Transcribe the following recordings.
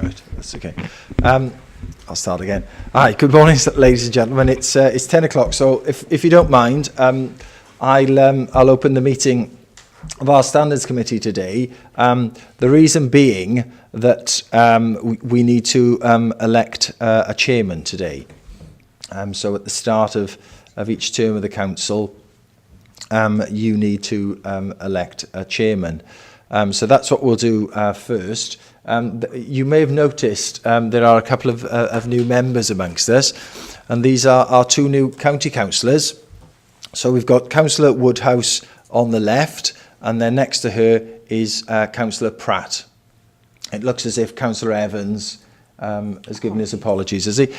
right, that's okay. I'll start again. Hi, good morning, ladies and gentlemen. It's 10 o'clock, so if you don't mind, I'll open the meeting of our Standards Committee today. The reason being that we need to elect a chairman today. So at the start of each term of the council, you need to elect a chairman. So that's what we'll do first. You may have noticed there are a couple of new members amongst us, and these are our two new county councillors. So we've got Councillor Woodhouse on the left, and then next to her is Councillor Pratt. It looks as if Councillor Evans has given his apologies, has he?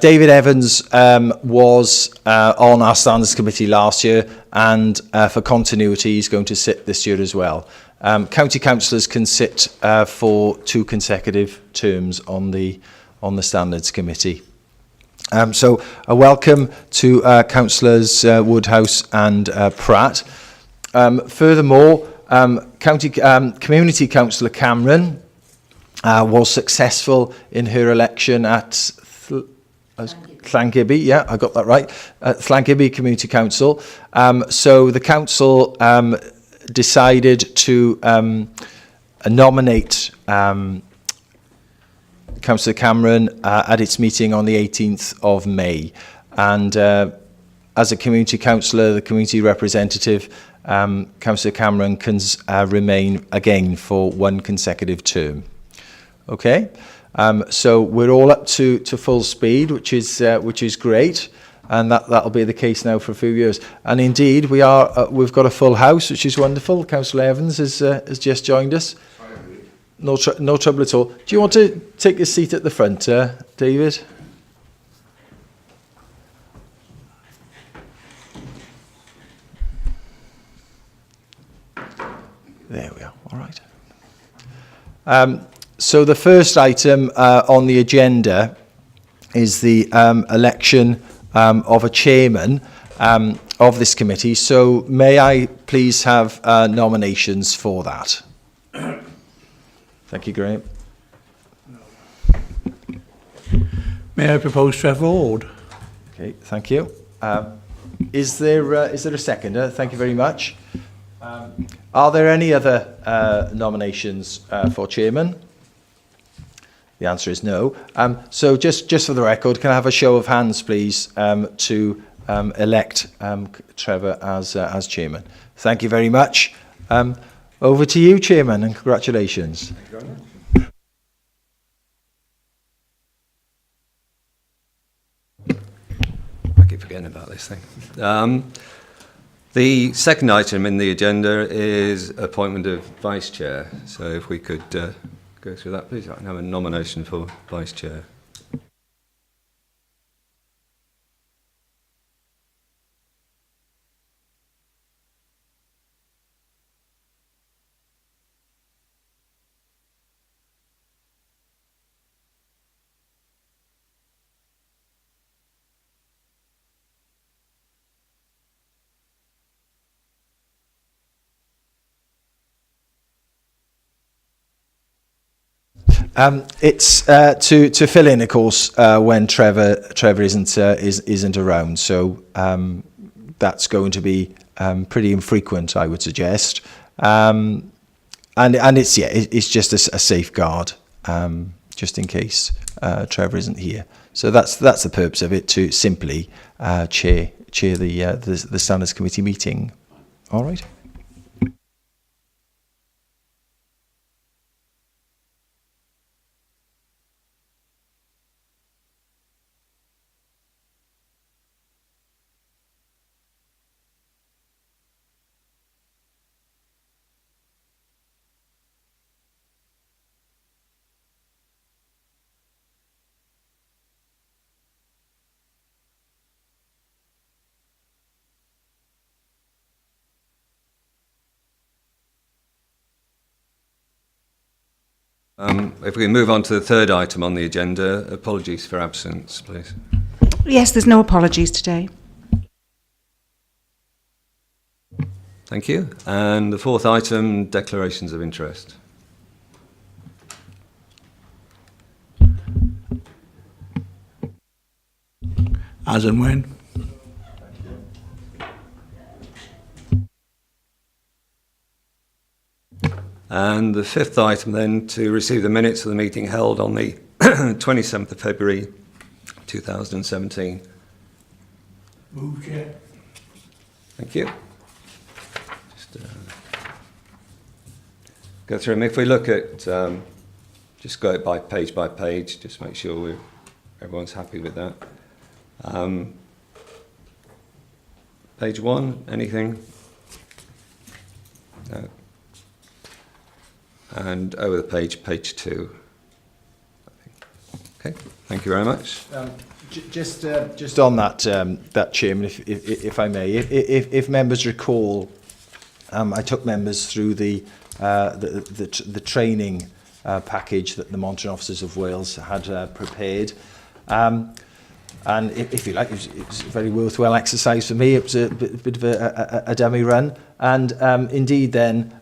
David Evans was on our Standards Committee last year, and for continuity he's going to sit this year as well. County councillors can sit for 2 consecutive terms on the Standards Committee. So a welcome to Councillors Woodhouse and Pratt. Furthermore, Community Councillor Cameron was successful in her election at Llangibby. Yeah, I got that right. Llangibby Community Council. So the council decided to nominate Councillor Cameron at its meeting on the 18th of May. And as a community councillor, the community representative, Councillor Cameron can remain again for 1 consecutive term. Okay, so we're all up to full speed, which is great. And that'll be the case now for a few years. And indeed, we've got a full house, which is wonderful. Councillor Evans has just joined us. No trouble at all. Do you want to take a seat at the front, David? There we are. All right. So the first item on the agenda is the election of a chairman of this committee. So may I please have nominations for that? Thank you, Graham. May I propose Trevor Ward? Okay, thank you. Is there a seconder? Thank you very much. Are there any other nominations for chairman? The answer is no. So just for the record, can I have a show of hands, please, to elect Trevor as chairman? Thank you very much. Over to you, chairman, and congratulations. Thank you very much. I keep forgetting about this thing. The second item in the agenda is appointment of vice chair. So if we could go through that, please. I can have a nomination for vice chair. It's to fill in, of course, when Trevor isn't around. So that's going to be pretty infrequent, I would suggest. And it's just a safeguard, just in case Trevor isn't here. So that's the purpose of it, to simply chair the Standards Committee meeting. All right. If we can move on to the third item on the agenda, apologies for absence, please. Yes, there's no apologies today. Thank you. And the fourth item, declarations of interest. as and when. And the fifth item then, to receive the minutes of the meeting held on the 27th of February 2017. Move, Chair. Thank you. Just go through them. If we look at, just go by page, just make sure everyone's happy with that. Page 1, anything? No. And over the page 2. Okay, thank you very much. Just on that, that Chairman, if I may, if members recall, I took members through the training package that the Monitoring Officers of Wales had prepared. And if you like, it was a very worthwhile exercise for me. It was a bit of a dummy run. And indeed then,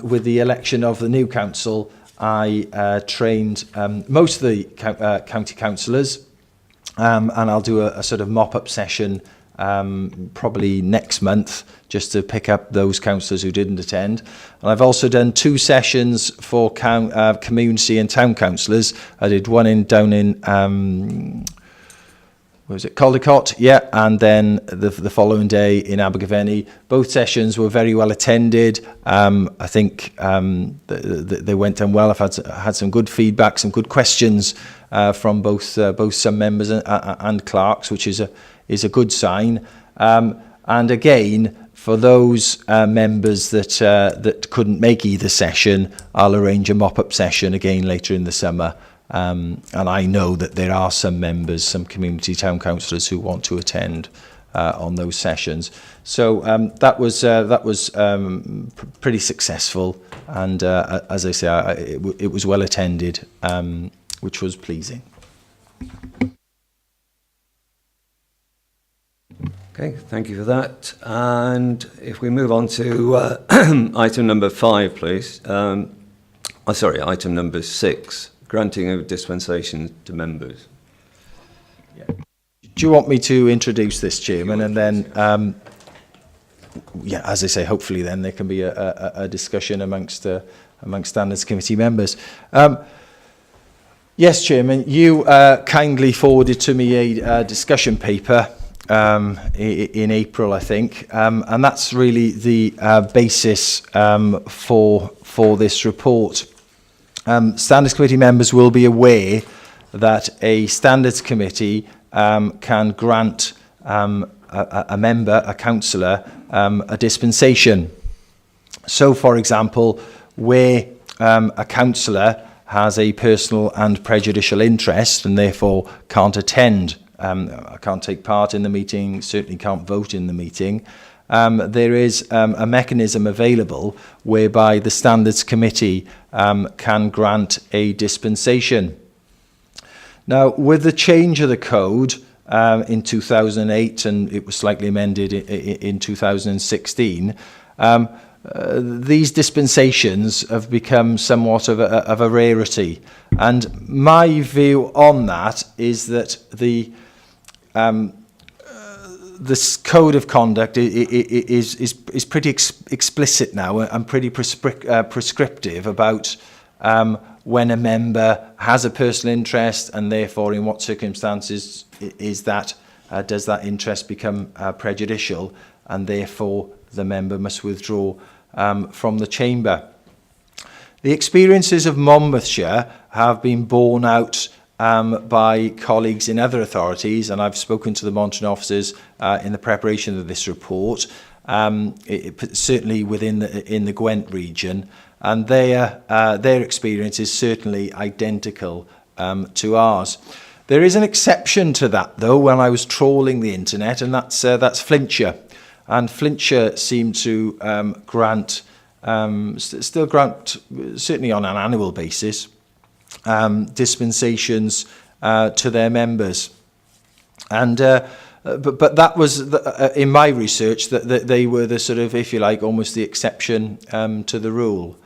with the election of the new council, I trained most of the county councillors, and I'll do a sort of mop-up session probably next month, just to pick up those councillors who didn't attend. And I've also done 2 sessions for community and town councillors. I did one down in where was it, Caldecott, yeah, and then the following day in Abergavenny. Both sessions were very well attended. I think they went down well. I've had some good feedback, some good questions from both some members and clerks, which is a good sign. And again, for those members that couldn't make either session, I'll arrange a mop-up session again later in the summer. And I know that there are some members, some community town councillors who want to attend on those sessions. So that was pretty successful, and as I say, it was well attended, which was pleasing. Okay, thank you for that. And if we move on to item number 5, please. Item number 6. Granting of dispensation to members. Yeah. Do you want me to introduce this, Chairman, and then, yeah, as I say, hopefully then there can be a discussion amongst Standards Committee members. Yes, Chairman, you kindly forwarded to me a discussion paper in April, I think, and that's really the basis for this report. Standards Committee members will be aware that a Standards Committee can grant a member, a councillor, a dispensation. So, for example, where a councillor has a personal and prejudicial interest and therefore can't attend, can't take part in the meeting, certainly can't vote in the meeting, there is a mechanism available whereby the Standards Committee can grant a dispensation. Now, with the change of the code in 2008, and it was slightly amended in 2016, these dispensations have become somewhat of a rarity. And my view on that is that this code of conduct is pretty explicit now and pretty prescriptive about when a member has a personal interest, and therefore in what circumstances does that interest become prejudicial, and therefore the member must withdraw from the chamber. The experiences of Monmouthshire have been borne out by colleagues in other authorities, and I've spoken to the monitoring officers in the preparation of this report, certainly within the Gwent region, and their experience is certainly identical to ours. There is an exception to that, though, when I was trawling the internet, and that's Flintshire. And Flintshire seem to still grant, certainly on an annual basis, dispensations to their members. And but that was in my research that they were the sort of, if you like, almost the exception to the rule.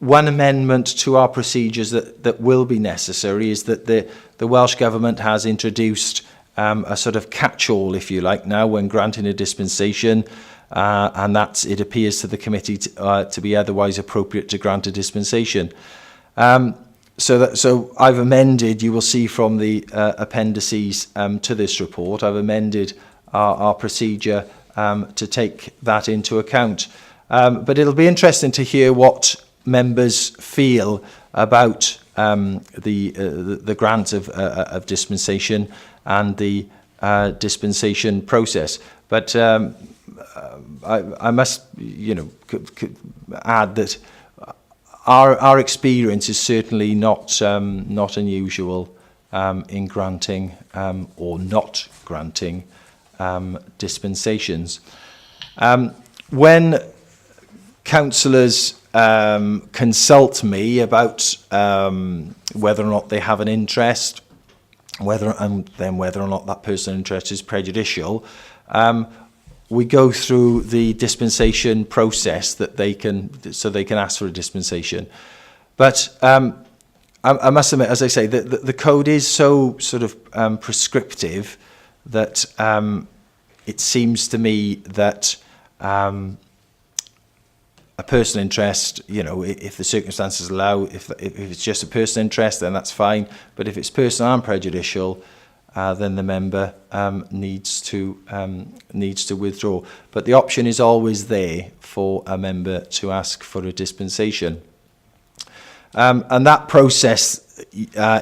one amendment to our procedures that will be necessary is that the Welsh Government has introduced a sort of catch-all, if you like, now when granting a dispensation, and that it appears to the committee to be otherwise appropriate to grant a dispensation. So I've amended, you will see from the appendices to this report, I've amended our procedure to take that into account. But it'll be interesting to hear what members feel about the grant of dispensation and the dispensation process. But I must, add that our experience is certainly not unusual in granting or not granting dispensations. When councillors consult me about whether or not they have an interest, whether or not that personal interest is prejudicial, we go through the dispensation process that they can ask for a dispensation. But I must admit, as I say, the code is so sort of prescriptive that it seems to me that a personal interest, if the circumstances allow, if it's just a personal interest, then that's fine. But if it's personal and prejudicial, then the member needs to withdraw. But the option is always there for a member to ask for a dispensation. And that process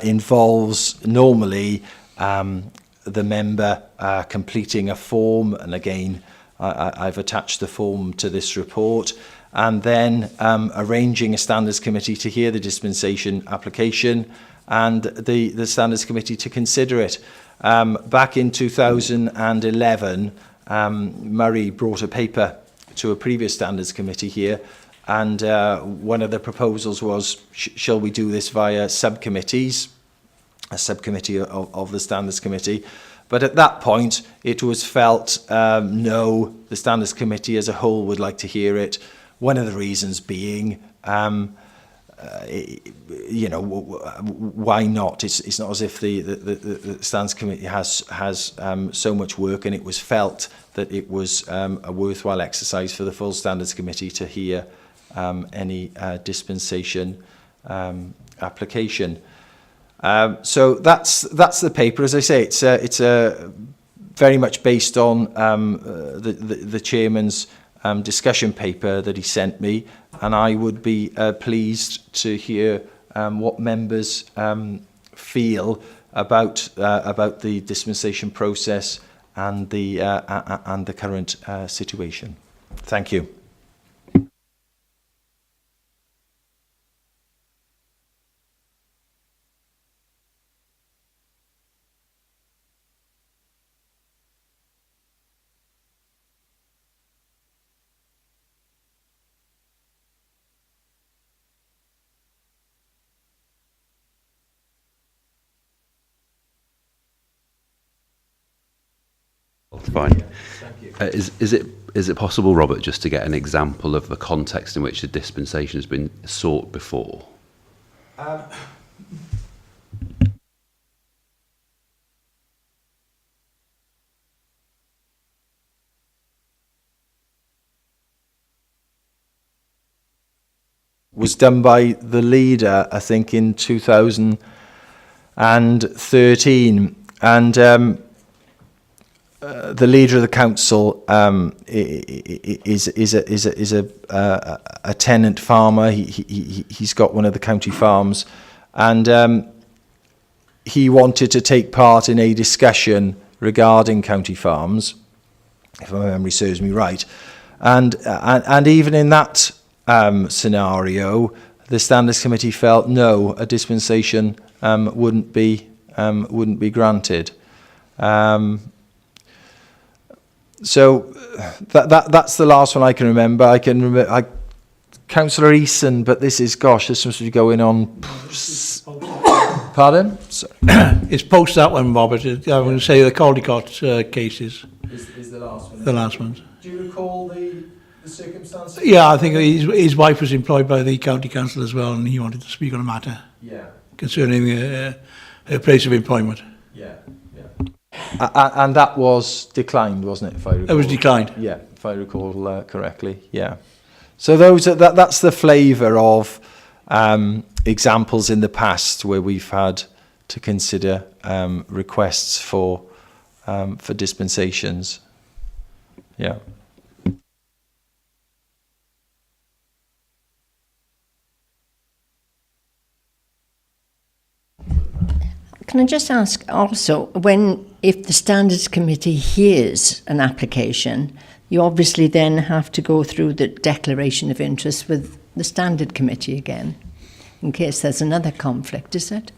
involves normally the member completing a form, and again, I've attached the form to this report, and then arranging a standards committee to hear the dispensation application and the standards committee to consider it. Back in 2011, Murray brought a paper to a previous standards committee here, and one of the proposals was, shall we do this via subcommittees, a subcommittee of the standards committee? But at that point, it was felt, no, the standards committee as a whole would like to hear it. One of the reasons being, why not? It's not as if the standards committee has so much work, and it was felt that it was a worthwhile exercise for the full standards committee to hear any dispensation application. So that's the paper. As I say, it's very much based on the chairman's discussion paper that he sent me, and I would be pleased to hear what members feel about the dispensation process and the current situation. Thank you. Fine. Is it possible, Robert, just to get an example of the context in which the dispensation has been sought before? Was done by the leader, I think, in 2013, and the leader of the council is a tenant farmer. He's got one of the county farms, and he wanted to take part in a discussion regarding county farms, if my memory serves me right, and even in that scenario, the standards committee felt no, a dispensation wouldn't be granted. So that's the last one I can remember. I can remember Councillor Eason, but this is, gosh, this must be going on. Pardon? Sorry. It's post that one, Robert. I'm going to say the Caldecott cases. Is the last one? The last ones. Do you recall the circumstances? Yeah, I think his wife was employed by the county council as well, and he wanted to speak on a matter Yeah, concerning her place of employment. yeah, yeah. And that was declined, wasn't it? If I recall. It was declined. Yeah, if I recall correctly. Yeah. So that's the flavour of examples in the past where we've had to consider requests for dispensations. Yeah. Can I just ask also, if the Standards Committee hears an application, you obviously then have to go through the declaration of interest with the Standard Committee again, in case there's another conflict, is it?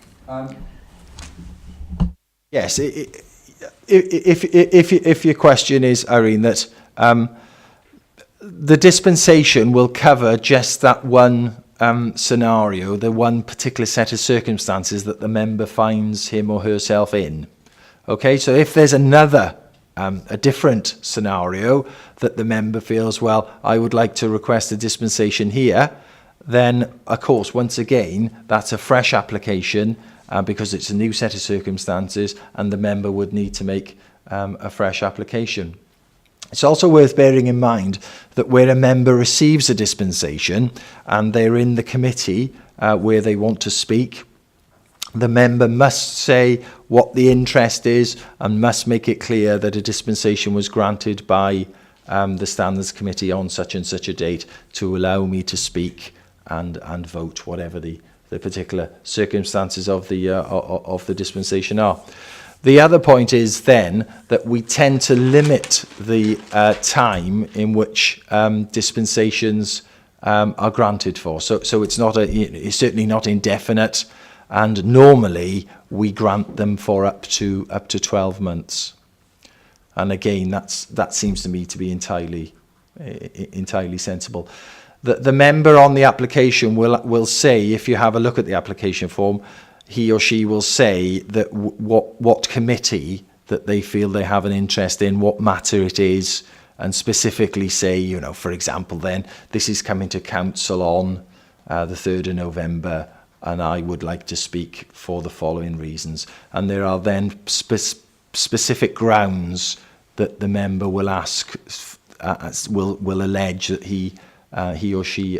Yes. If your question is, Irene, that the dispensation will cover just that one scenario, the one particular set of circumstances that the member finds him or herself in. Okay, so if there's another, a different scenario that the member feels, well, I would like to request a dispensation here, then, of course, once again, that's a fresh application because it's a new set of circumstances and the member would need to make a fresh application. It's also worth bearing in mind that where a member receives a dispensation and they're in the committee where they want to speak, the member must say what the interest is and must make it clear that a dispensation was granted by the Standards Committee on such and such a date to allow me to speak and vote, whatever the particular circumstances of the dispensation are. The other point is then that we tend to limit the time in which dispensations are granted for. So it's not it's certainly not indefinite, and normally we grant them for up to 12 months. And again, that seems to me to be entirely sensible. The member on the application will say, if you have a look at the application form, he or she will say that what committee that they feel they have an interest in, what matter it is, and specifically say, for example, then this is coming to council on the 3rd of November, and I would like to speak for the following reasons. And there are then specific grounds that the member will ask, will allege that he or she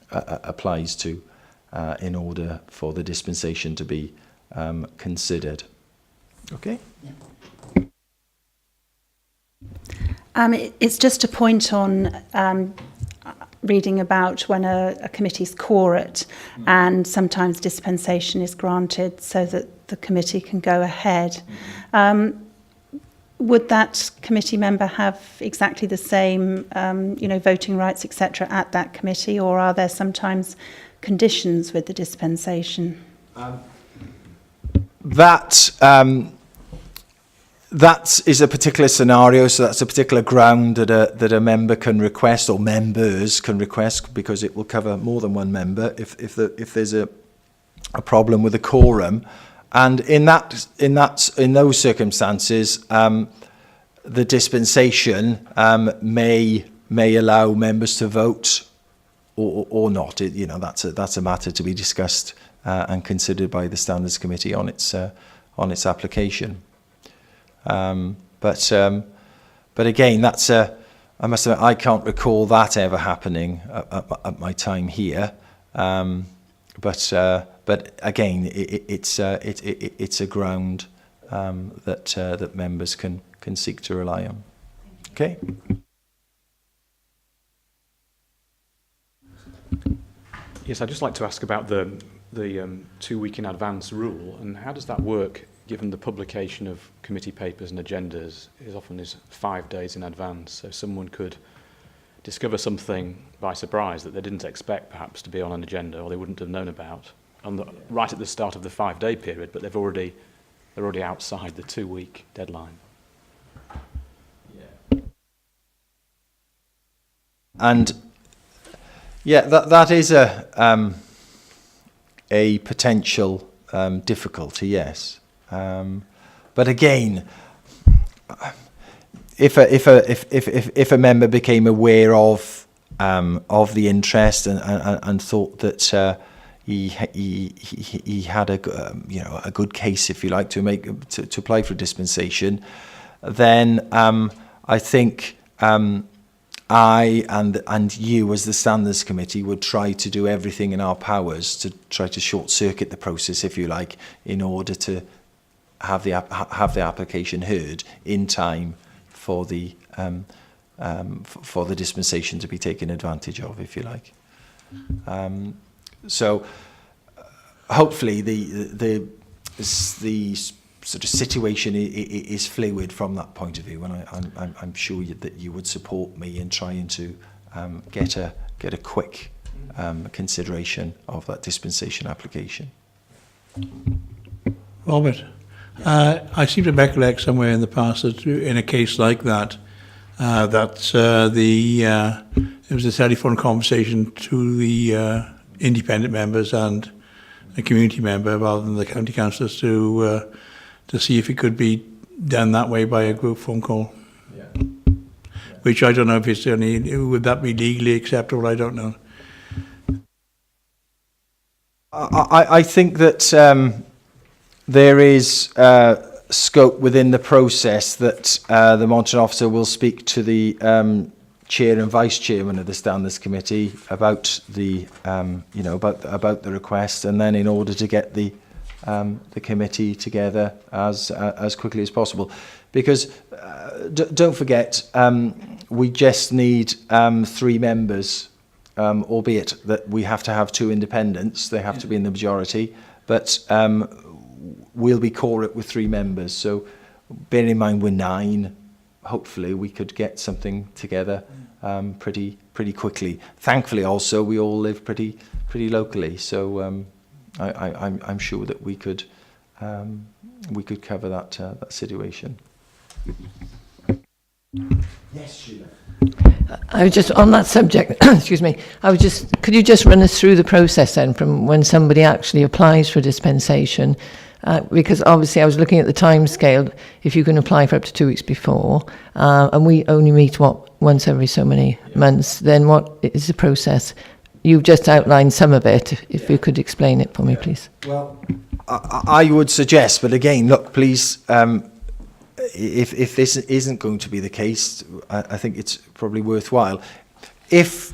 applies to. In order for the dispensation to be considered. Okay? It's just a point on reading about when a committee's quorate and sometimes dispensation is granted so that the committee can go ahead. Would that committee member have exactly the same, voting rights, etc., at that committee, or are there sometimes conditions with the dispensation? That is a particular scenario, so that's a particular ground that a member can request, or members can request, because it will cover more than one member if there's a problem with a quorum. And in those circumstances, the dispensation may allow members to vote or not. That's a matter to be discussed and considered by the Standards Committee on its application. But again, I must admit, I can't recall that ever happening at my time here. But again, it's a ground that members can seek to rely on. Okay. Yes, I'd just like to ask about the 2 week in advance rule, and how does that work given the publication of committee papers and agendas is often 5 days in advance, so someone could discover something by surprise that they didn't expect perhaps to be on an agenda or they wouldn't have known about right at the start of the 5-day period, but they're already outside the 2 week deadline. Yeah. And yeah, that is a potential difficulty, yes. But again, if a member became aware of the interest and thought that he had a good case, if you like, to apply for dispensation, then I think I and you as the Standards Committee would try to do everything in our powers to try to short circuit the process, if you like, in order to have the application heard in time for the dispensation to be taken advantage of, if you like. So hopefully the sort of situation is fluid from that point of view, and I'm sure that you would support me in trying to get a quick consideration of that dispensation application. Robert, I seem to recollect somewhere in the past that in a case like that, there was a telephone conversation to the independent members and a community member rather than the county councillors to see if it could be done that way by a group phone call. Yeah. Which I don't know if it's would that be legally acceptable? I don't know. I think that there is scope within the process that the monitoring officer will speak to the chair and vice chairman of the Standards Committee about the about the request, and then in order to get the committee together as quickly as possible, because don't forget we just need 3 members, albeit that we have to have 2 independents. They have to be in the majority, but we'll be quorate with 3 members. So bearing in mind we're 9, hopefully we could get something together pretty quickly. Thankfully, also we all live pretty locally, so I'm sure that we could cover that situation. Yes, Sheila. I was just on that subject. Excuse me. Could you just run us through the process then, from when somebody actually applies for dispensation? Because obviously I was looking at the time scale. If you can apply for up to 2 weeks before, and we only meet once every so many months, then what is the process? You've just outlined some of it. If you could explain it for me, please. Well, I would suggest, but again, look, please, if this isn't going to be the case, I think it's probably worthwhile. If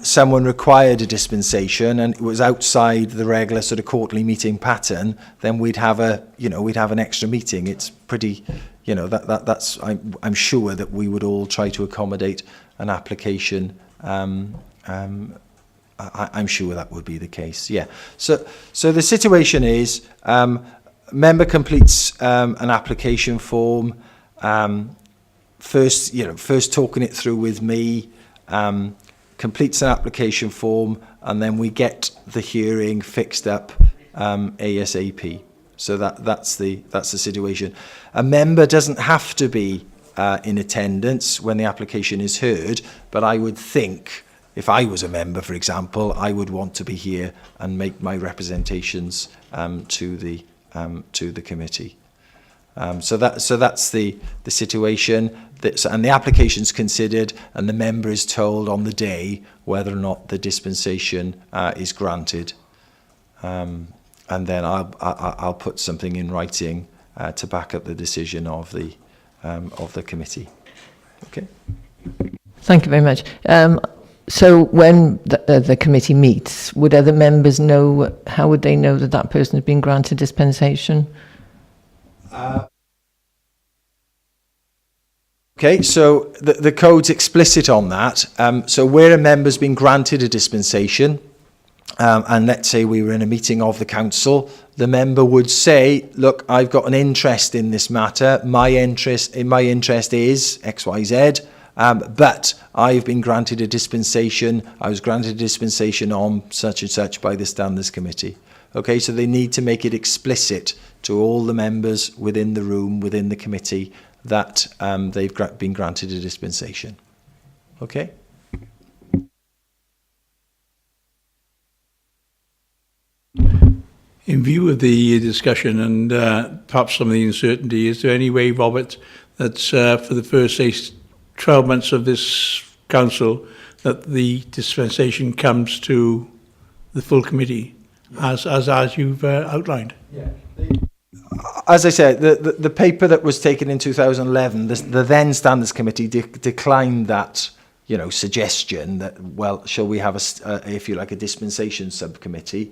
someone required a dispensation and it was outside the regular sort of quarterly meeting pattern, then we'd have an extra meeting. It's pretty, that's I'm sure that we would all try to accommodate an application. I'm sure that would be the case. Yeah. So the situation is, member completes an application form. First talking it through with me. Completes an application form, and then we get the hearing fixed up ASAP. So that's the situation. A member doesn't have to be in attendance when the application is heard, but I would think, if I was a member, for example, I would want to be here and make my representations to the committee. So that's the situation. And the application's considered, and the member is told on the day whether or not the dispensation is granted. And then I'll put something in writing to back up the decision of the committee. Okay. Thank you very much. So when the committee meets, would other members know? How would they know that person has been granted dispensation? Okay, so the code's explicit on that. So where a member's been granted a dispensation, and let's say we were in a meeting of the council, the member would say, look, I've got an interest in this matter. My interest is XYZ, but I've been granted a dispensation. I was granted a dispensation on such and such by the Standards Committee. Okay, so they need to make it explicit to all the members within the room, within the committee, that they've been granted a dispensation. Okay? In view of the discussion and perhaps some of the uncertainty, is there any way, Robert, that for the first, say, 12 months of this council, that the dispensation comes to the full committee, as you've outlined. As I said, the paper that was taken in 2011, the then Standards Committee declined that, suggestion that, well, shall we have if you like, a dispensation subcommittee?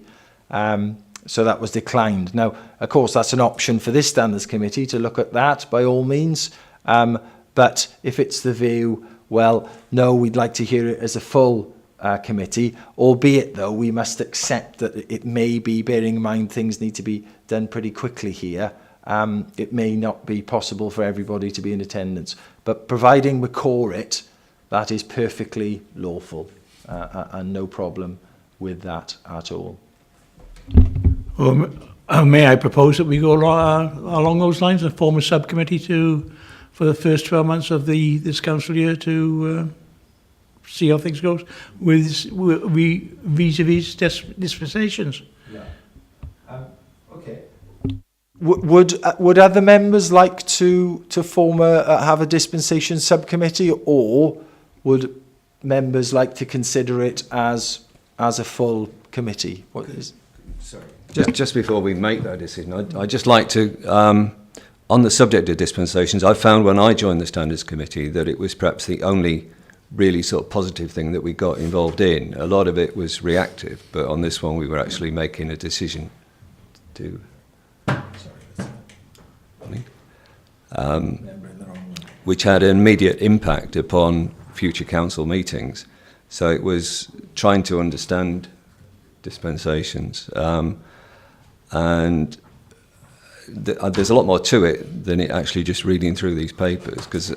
So that was declined. Now, of course, that's an option for this Standards Committee to look at that, by all means. But if it's the view, well, no, we'd like to hear it as a full committee, albeit, though, we must accept that it may be, bearing in mind things need to be done pretty quickly here, it may not be possible for everybody to be in attendance. But providing we core it, that is perfectly lawful and no problem with that at all. Well, may I propose that we go along those lines and form a subcommittee for the first 12 months of this council year to see how things goes with vis-a-vis dispensations? Okay. Would other members like to form have a dispensation subcommittee, or would members like to consider it as a full committee? What is? Sorry. Just before we make that decision, I'd just like to, on the subject of dispensations, I found when I joined the Standards Committee that it was perhaps the only really sort of positive thing that we got involved in. A lot of it was reactive, but on this one we were actually making a decision to... which had an immediate impact upon future council meetings. So it was trying to understand dispensations. And there's a lot more to it than it actually just reading through these papers, because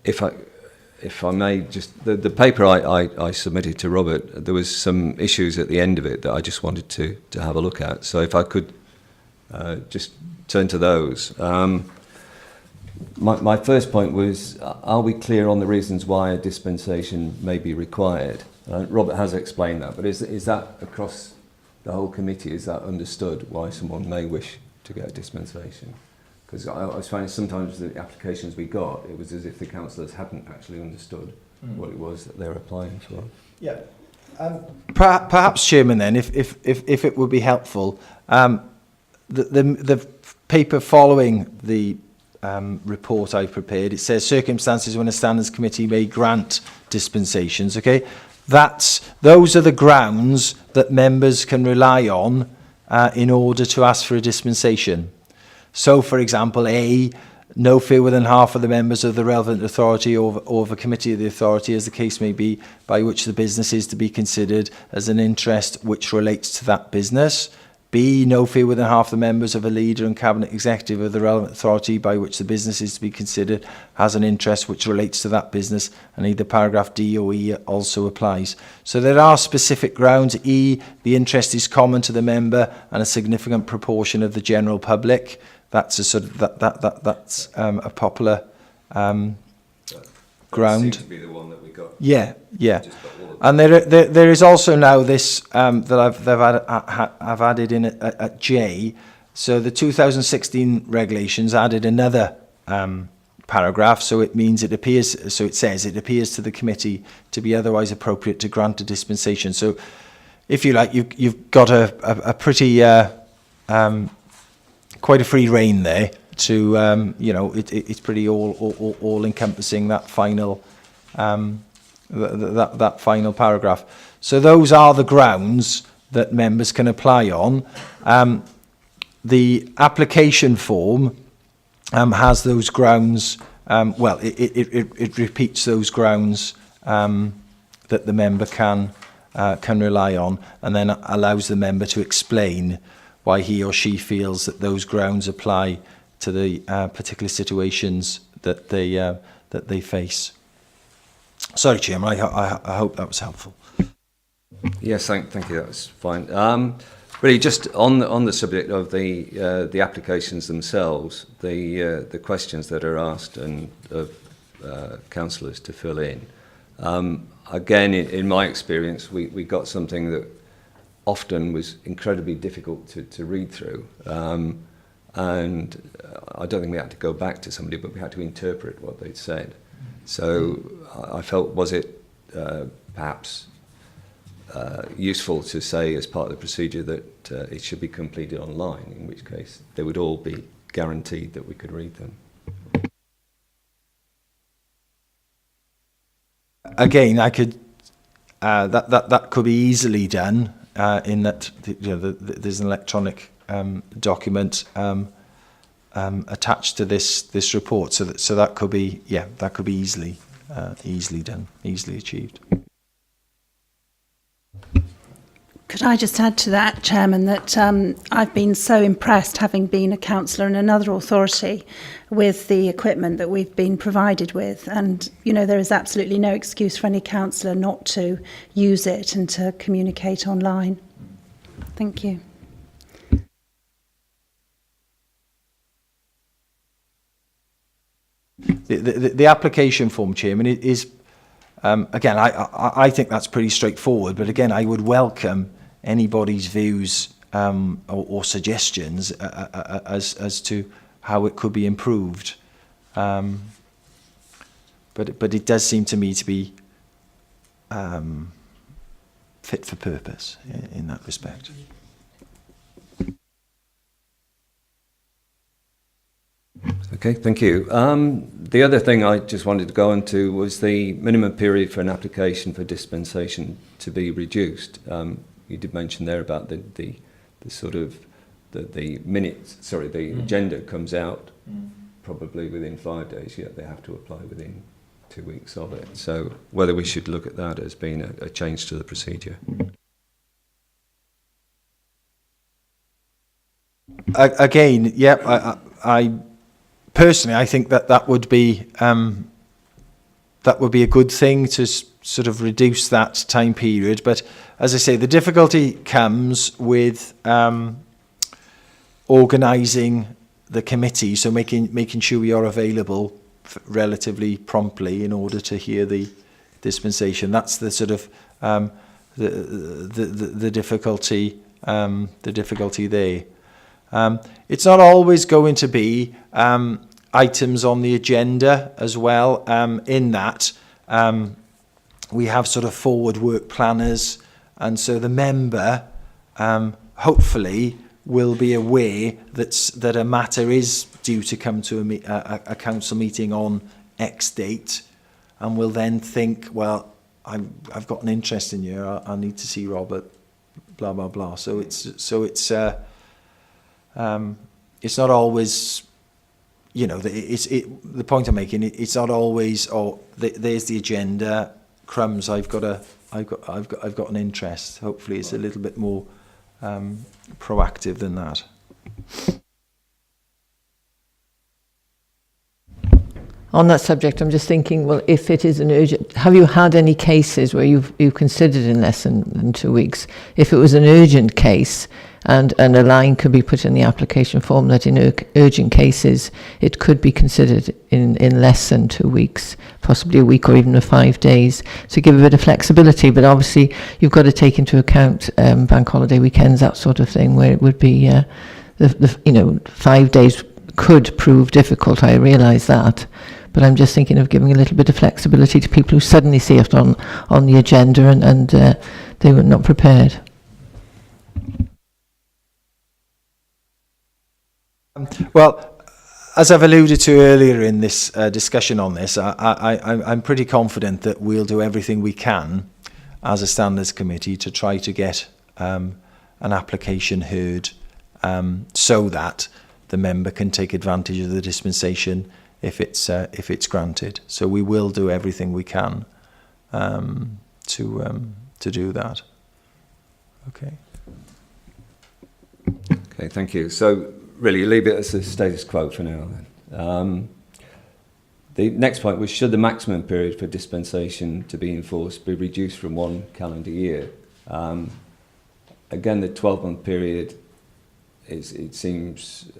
if I may, just the paper I submitted to Robert, there was some issues at the end of it that I just wanted to have a look at. So if I could just turn to those. My first point was, are we clear on the reasons why a dispensation may be required? Robert has explained that, but is that across the whole committee? Is that understood why someone may wish to get a dispensation? Because I was finding sometimes the applications we got, it was as if the councillors hadn't actually understood what it was that they were applying for. Yeah. Perhaps, Chairman, then, if it would be helpful, the paper following the report I prepared, it says circumstances when a Standards Committee may grant dispensations. Okay, those are the grounds that members can rely on in order to ask for a dispensation. So, for example, A, no fewer than half of the members of the relevant authority or of a committee of the authority, as the case may be, by which the business is to be considered as an interest which relates to that business. B, no fewer than half the members of a leader and cabinet executive of the relevant authority by which the business is to be considered has an interest which relates to that business, and either paragraph D or E also applies. So there are specific grounds. E, the interest is common to the member and a significant proportion of the general public. That's a sort of that's a popular ground. Seems to be the one that we got. Yeah. And there is also now this that I've added in at J. So the 2016 regulations added another paragraph. So it means it appears. So it says it appears to the committee to be otherwise appropriate to grant a dispensation. So, if you like, you've got a pretty quite a free rein there to it's pretty all encompassing that final. That final paragraph. So those are the grounds that members can apply on. The application form has those grounds. It repeats those grounds that the member can rely on, and then allows the member to explain why he or she feels that those grounds apply to the particular situations that they face. Sorry, Chairman, I hope that was helpful. Yes, thank you, that was fine. Really, just on the subject of the applications themselves, the questions that are asked and of councillors to fill in. Again, in my experience, we got something that often was incredibly difficult to read through. and I don't think we had to go back to somebody, but we had to interpret what they'd said. So I felt, was it perhaps useful to say as part of the procedure that it should be completed online, in which case they would all be guaranteed that we could read them. Again, I could that could be easily done in that there's an electronic document attached to this report, so that could be easily done, easily achieved. Could I just add to that, Chairman, that I've been so impressed, having been a councillor in another authority, with the equipment that we've been provided with. And, you know, there is absolutely no excuse for any councillor not to use it and to communicate online. Thank you. The application form, Chairman, is again, I think that's pretty straightforward, but again, I would welcome anybody's views or suggestions as to how it could be improved. But it does seem to me to be fit for purpose in that respect. Okay, thank you. The other thing I just wanted to go into was the minimum period for an application for dispensation to be reduced. You did mention there about the sort of the minutes. Sorry, the agenda comes out probably within 5 days. Yet they have to apply within 2 weeks of it. So whether we should look at that as being a change to the procedure. Again, yeah, I personally, I think that would be a good thing to sort of reduce that time period. But as I say, the difficulty comes with organising the committee, so making sure we are available relatively promptly in order to hear the dispensation. That's the sort of the difficulty. The difficulty there. It's not always going to be items on the agenda as well. In that, we have sort of forward work planners, and so the member hopefully will be aware that a matter is due to come to a council meeting on X date, and will then think, well, I've got an interest in you. I need to see Robert. Blah blah blah. So it's not always, you know, the point I'm making. It's not always, there's the agenda. Crumbs. I've got an interest. Hopefully, it's a little bit more proactive than that. On that subject, I'm just thinking, well, if it is an urgent, have you had any cases where you've considered in less than 2 weeks? If it was an urgent case and a line could be put in the application form that in urgent cases it could be considered in less than 2 weeks, possibly a week or even 5 days, to give a bit of flexibility. But obviously you've got to take into account bank holiday weekends, that sort of thing, where it would be, 5 days could prove difficult, I realise that. But I'm just thinking of giving a little bit of flexibility to people who suddenly see it on the agenda and they were not prepared. Well, as I've alluded to earlier in this discussion on this, I'm pretty confident that we'll do everything we can as a standards committee to try to get an application heard so that the member can take advantage of the dispensation if it's granted. So we will do everything we can to do that. Okay. Okay, thank you. So really, leave it as the status quo for now then. The next point was, should the maximum period for dispensation to be enforced be reduced from 1 calendar year? Again, the 12-month period it seems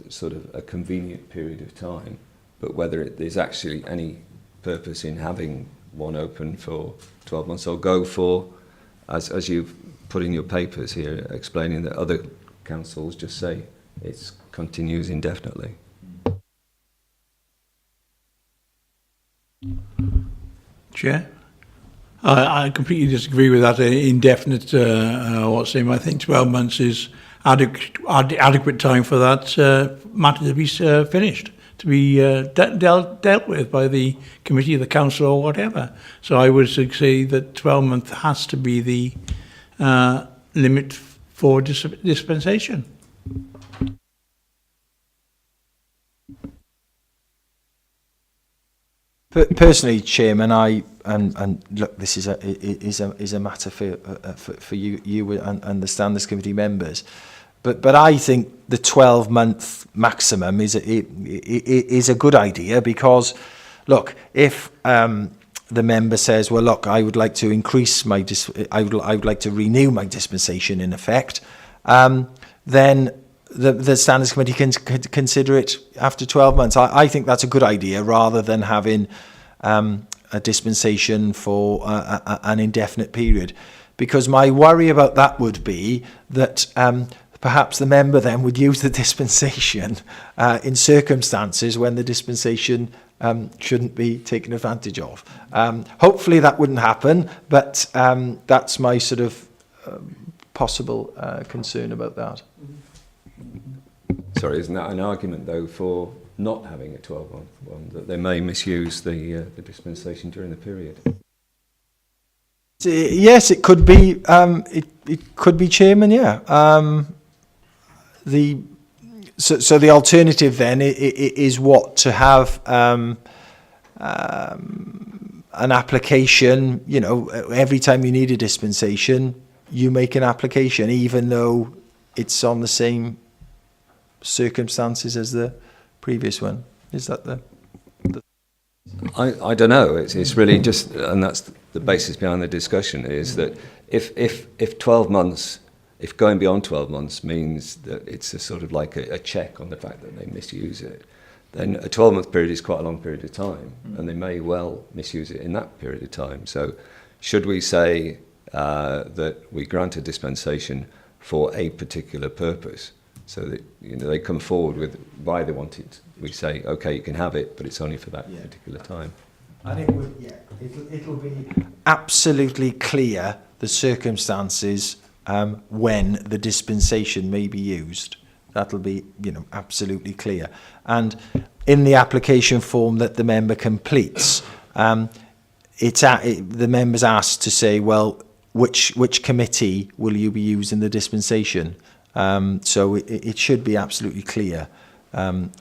sort of a convenient period of time, but whether there's actually any purpose in having one open for 12 months or go for, as you've put in your papers here, explaining that other councils just say it continues indefinitely. Chair? I completely disagree with that indefinite what's name. I think 12 months is adequate time for that matter to be finished, to be dealt with by the committee, the council, or whatever. So I would say that 12 months has to be the limit for dispensation. Personally, Chairman, and look, this is a matter for you and the Standards Committee members, but I think the 12-month maximum is a good idea, because look, if the member says, well, look, I would like to increase my I would like to renew my dispensation in effect, then the Standards Committee can consider it after 12 months. I think that's a good idea, rather than having a dispensation for an indefinite period. Because my worry about that would be that perhaps the member then would use the dispensation in circumstances when the dispensation shouldn't be taken advantage of. Hopefully that wouldn't happen, but that's my sort of possible concern about that. Sorry, isn't that an argument, though, for not having a 12-month one, that they may misuse the dispensation during the period? Yes, it could be. It could be, Chairman. Yeah. So the alternative then is what, to have an application. You know, every time you need a dispensation, you make an application, even though it's on the same circumstances as the previous one. Is that the I don't know. It's really just, and that's the basis behind the discussion, is that if 12 months, if going beyond 12 months means that it's a sort of like a check on the fact that they misuse it, then a 12-month period is quite a long period of time, and they may well misuse it in that period of time. So should we say that we grant a dispensation for a particular purpose, so that, you know, they come forward with why they want it? We say, okay, you can have it, but it's only for that particular time. And it'll be absolutely clear the circumstances when the dispensation may be used. That'll be, you know, absolutely clear. And in the application form that the member completes, the member's asked to say, well, which committee will you be using the dispensation? So it should be absolutely clear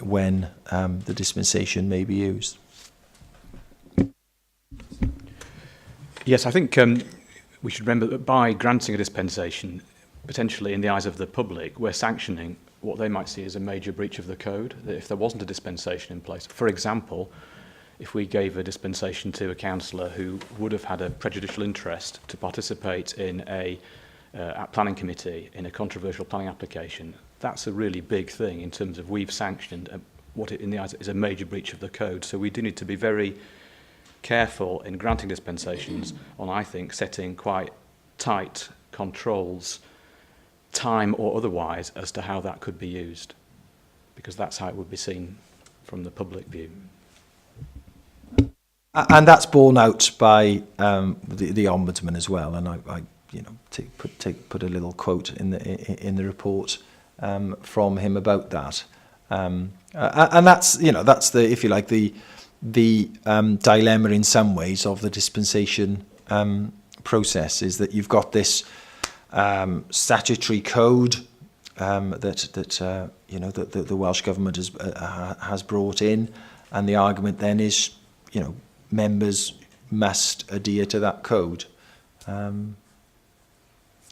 when the dispensation may be used. Yes, I think we should remember that by granting a dispensation, potentially in the eyes of the public, we're sanctioning what they might see as a major breach of the code, that if there wasn't a dispensation in place. For example, if we gave a dispensation to a councillor who would have had a prejudicial interest to participate in a planning committee in a controversial planning application, that's a really big thing in terms of we've sanctioned what in the eyes is a major breach of the code. So we do need to be very careful in granting dispensations on, I think, setting quite tight controls, time or otherwise, as to how that could be used, because that's how it would be seen from the public view. And that's borne out by the Ombudsman as well. And I you know, put a little quote in the report from him about that. And that's, you know, that's the, if you like, the dilemma in some ways of the dispensation process, is that you've got this statutory code that you know, that the Welsh Government has brought in, and the argument then is, you know, members must adhere to that code.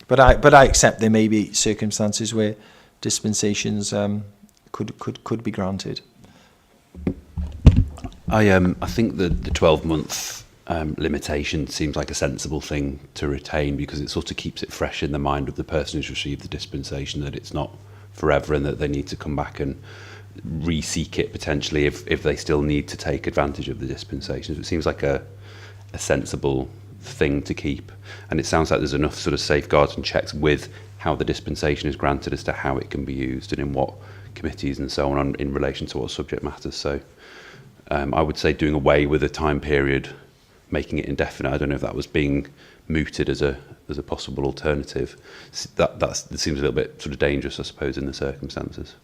But I accept there may be circumstances where dispensations could be granted. I think the 12-month limitation seems like a sensible thing to retain, because it sort of keeps it fresh in the mind of the person who's received the dispensation, that it's not forever and that they need to come back and re-seek it potentially if they still need to take advantage of the dispensation. So it seems like a sensible thing to keep, and it sounds like there's enough sort of safeguards and checks with how the dispensation is granted as to how it can be used and in what committees and so on in relation to what subject matters. So I would say doing away with a time period, making it indefinite. I don't know if that was being mooted as a possible alternative. That seems a little bit sort of dangerous, I suppose, in the circumstances.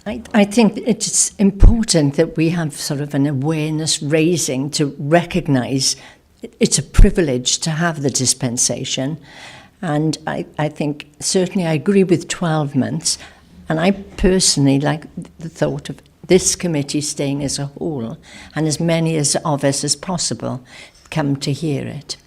I think it's important that we have sort of an awareness raising to recognise it's a privilege to have the dispensation. And I think certainly I agree with 12 months. And I personally like the thought of this committee staying as a whole and as many of us as possible come to hear it.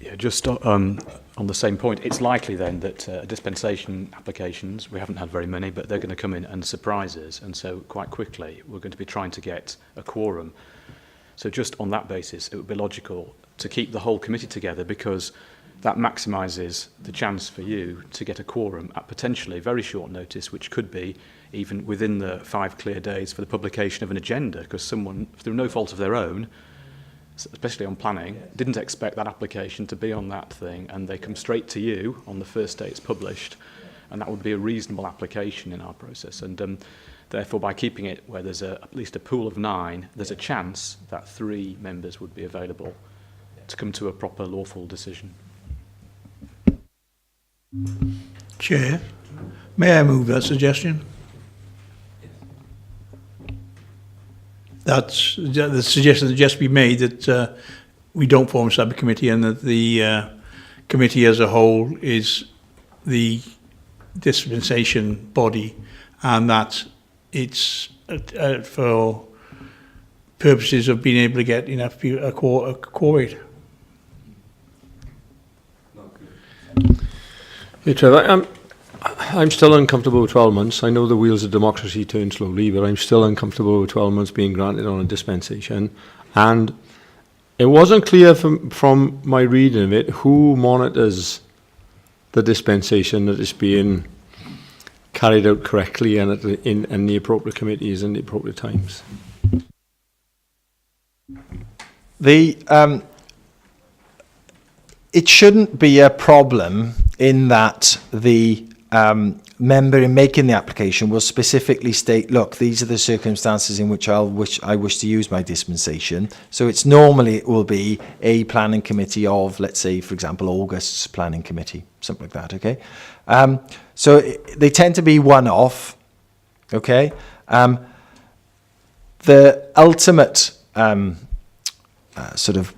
Yeah, just on the same point, it's likely then that dispensation applications, we haven't had very many, but they're going to come in and surprise us. And so quite quickly, we're going to be trying to get a quorum. So just on that basis, it would be logical to keep the whole committee together, because that maximises the chance for you to get a quorum at potentially very short notice, which could be even within the 5 clear days for the publication of an agenda, because someone, through no fault of their own, especially on planning, didn't expect that application to be on that thing, and they come straight to you on the first day it's published, and that would be a reasonable application in our process. And therefore, by keeping it where there's at least a pool of 9, there's a chance that 3 members would be available to come to a proper lawful decision. Chair, may I move that suggestion? That's the suggestion that just be made, that we don't form a subcommittee and that the committee as a whole is the dispensation body, and that it's for purposes of being able to get enough people, a quorum. Yeah, Trevor, I'm still uncomfortable with 12 months. I know the wheels of democracy turn slowly, but I'm still uncomfortable with 12 months being granted on a dispensation. And it wasn't clear from my reading of it who monitors the dispensation that is being carried out correctly and in the appropriate committees and the appropriate times. It shouldn't be a problem in that the member in making the application will specifically state, look, these are the circumstances in which I wish to use my dispensation. So it will be a planning committee of, let's say, for example, August's planning committee, something like that, okay? So they tend to be one-off, okay? The ultimate sort of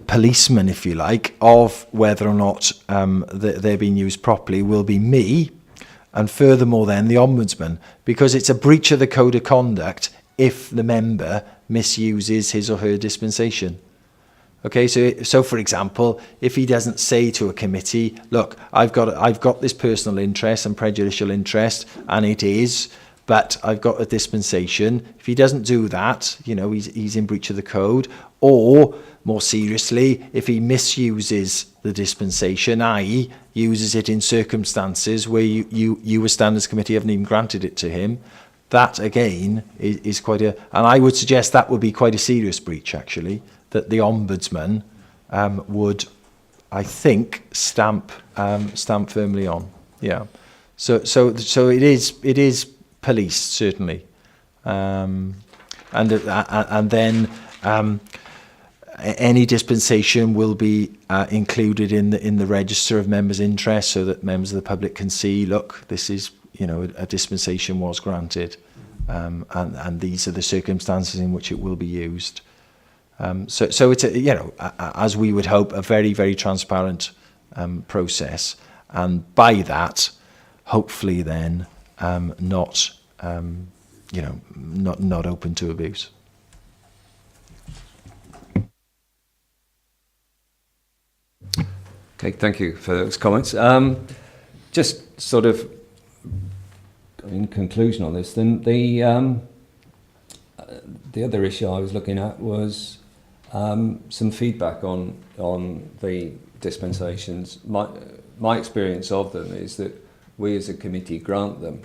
policeman, if you like, of whether or not they're being used properly will be me, and furthermore then the Ombudsman, because it's a breach of the code of conduct if the member misuses his or her dispensation. Okay, so for example, if he doesn't say to a committee, look, I've got this personal interest and prejudicial interest, and it is, but I've got a dispensation. If he doesn't do that, you know, he's in breach of the code. Or more seriously, if he misuses the dispensation, i.e. uses it in circumstances where you as Standards Committee haven't even granted it to him, that again is quite a, and I would suggest that would be quite a serious breach actually, that the Ombudsman would, I think, stamp firmly on. Yeah. So it is policed certainly, and then any dispensation will be included in the register of members' interest, so that members of the public can see, look, this is, you know, a dispensation was granted, and these are the circumstances in which it will be used. So it's a, you know, as we would hope, a very, very transparent process, and by that, hopefully then not open to abuse. Okay, thank you for those comments. Just sort of in conclusion on this, then the other issue I was looking at was some feedback on the dispensations. My experience of them is that we as a committee grant them,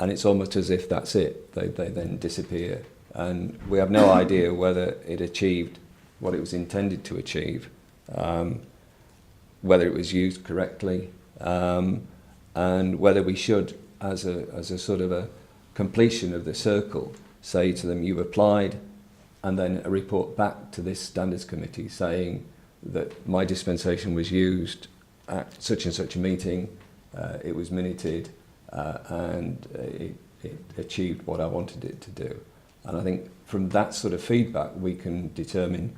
and it's almost as if that's it. They then disappear and we have no idea whether it achieved what it was intended to achieve, whether it was used correctly, and whether we should, as a sort of a completion of the circle, say to them, you've applied, and then a report back to this standards committee saying that my dispensation was used at such and such a meeting, it was minuted, and it achieved what I wanted it to do. And I think from that sort of feedback we can determine,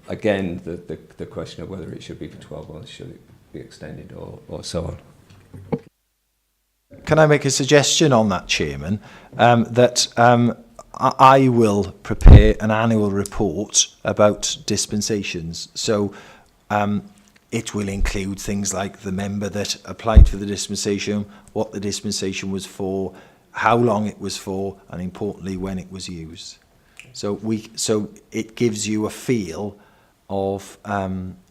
again, the question of whether it should be for 12 months, should it be extended, or so on. Can I make a suggestion on that, Chairman? That I will prepare an annual report about dispensations. So it will include things like the member that applied for the dispensation, what the dispensation was for, how long it was for, and importantly, when it was used. So it gives you a feel of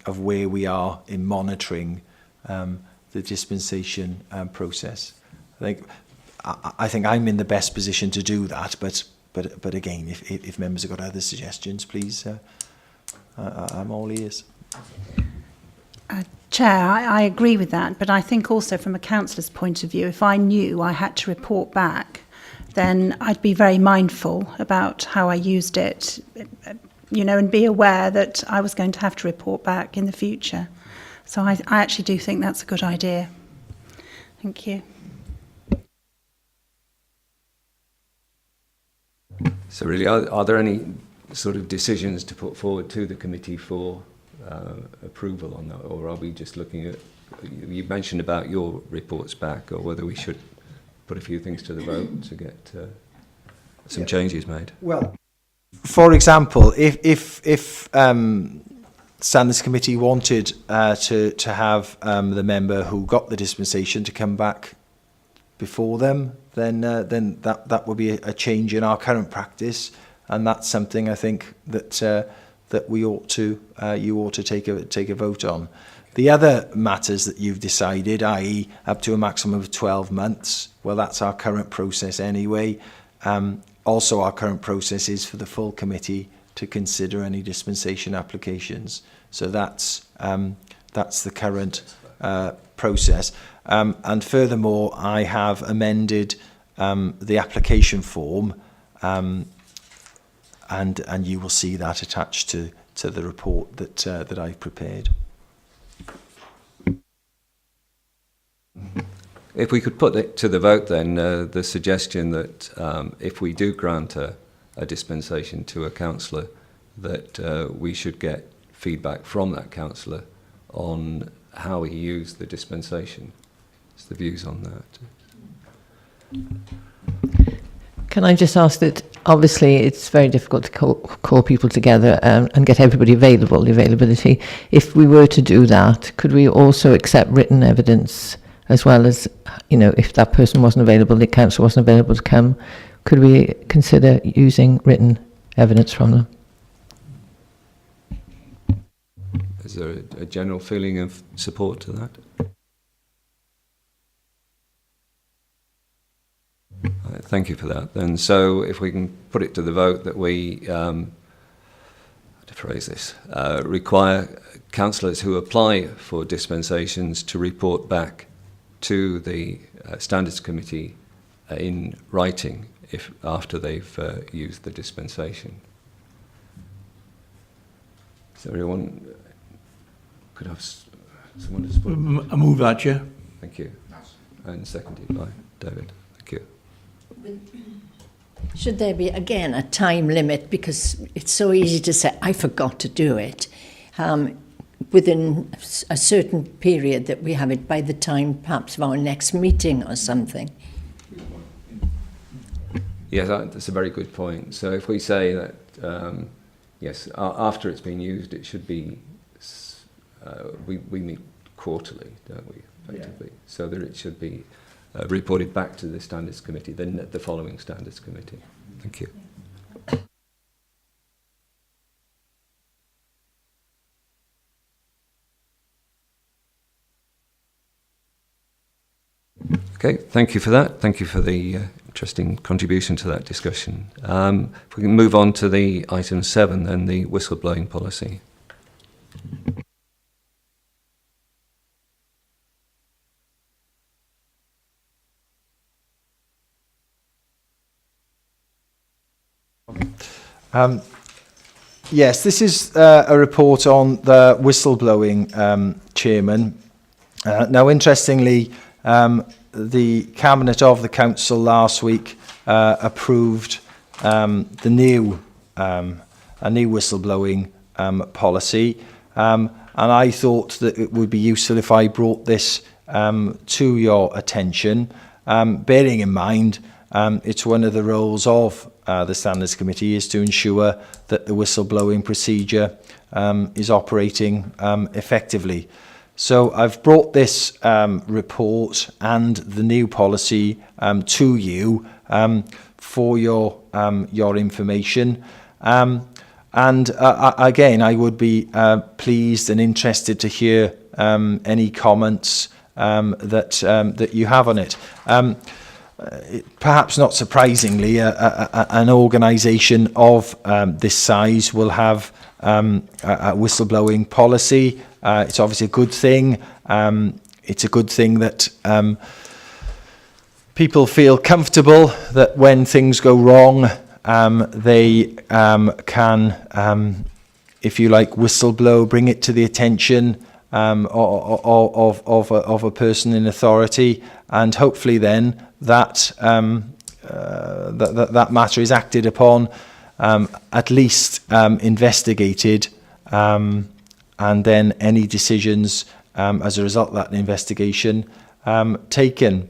where we are in monitoring the dispensation process. I think I'm in the best position to do that, but again, if members have got other suggestions, please, I'm all ears. Chair, I agree with that, but I think also from a councillor's point of view, if I knew I had to report back, then I'd be very mindful about how I used it, and be aware that I was going to have to report back in the future. So I actually do think that's a good idea. Thank you. So really, are there any sort of decisions to put forward to the committee for approval on that, or are we just looking at, you mentioned about your reports back, or whether we should put a few things to the vote to get some changes made? Well, for example, if Standards Committee wanted to have the member who got the dispensation to come back before them, then that would be a change in our current practice, and that's something I think that we ought to you ought to take a vote on. The other matters that you've decided, i.e. up to a maximum of 12 months, well, that's our current process anyway. Also, our current process is for the full committee to consider any dispensation applications. So that's the current process. And furthermore, I have amended the application form, and you will see that attached to the report that I've prepared. If we could put it to the vote then, the suggestion that if we do grant a dispensation to a councillor, that we should get feedback from that councillor on how he used the dispensation. What's the views on that? Can I just ask that, obviously it's very difficult to call people together and get everybody available, the availability. If we were to do that, could we also accept written evidence as well as, if that person wasn't available, the council wasn't available to come, could we consider using written evidence from them? Is there a general feeling of support to that? Thank you for that. Then, so if we can put it to the vote that we, how to phrase this, require councillors who apply for dispensations to report back to the Standards Committee in writing if after they've used the dispensation. So everyone could have someone to support. I move that, Chair. Thank you. And seconded by David. Thank you. Should there be, again, a time limit? Because it's so easy to say, I forgot to do it. Within a certain period that we have it by the time perhaps of our next meeting or something. Yes, that's a very good point. So if we say that, yes, after it's been used, it should be, we meet quarterly, don't we, effectively? Yeah. So that it should be reported back to the Standards Committee, then the following Standards Committee. Thank you. Okay, thank you for that. Thank you for the interesting contribution to that discussion. If we can move on to the item 7, then the whistleblowing policy. Yes, this is a report on the whistleblowing, Chairman. Now, interestingly, the Cabinet of the Council last week approved a new whistleblowing policy, and I thought that it would be useful if I brought this to your attention, bearing in mind it's one of the roles of the Standards Committee is to ensure that the whistleblowing procedure is operating effectively. So I've brought this report and the new policy to you for your information. Again, I would be pleased and interested to hear any comments that you have on it. Perhaps not surprisingly, an organisation of this size will have a whistleblowing policy. It's obviously a good thing. It's a good thing that people feel comfortable that when things go wrong, they can, if you like, whistleblow, bring it to the attention of a person in authority, and hopefully then that that matter is acted upon, at least investigated, and then any decisions as a result of that investigation taken.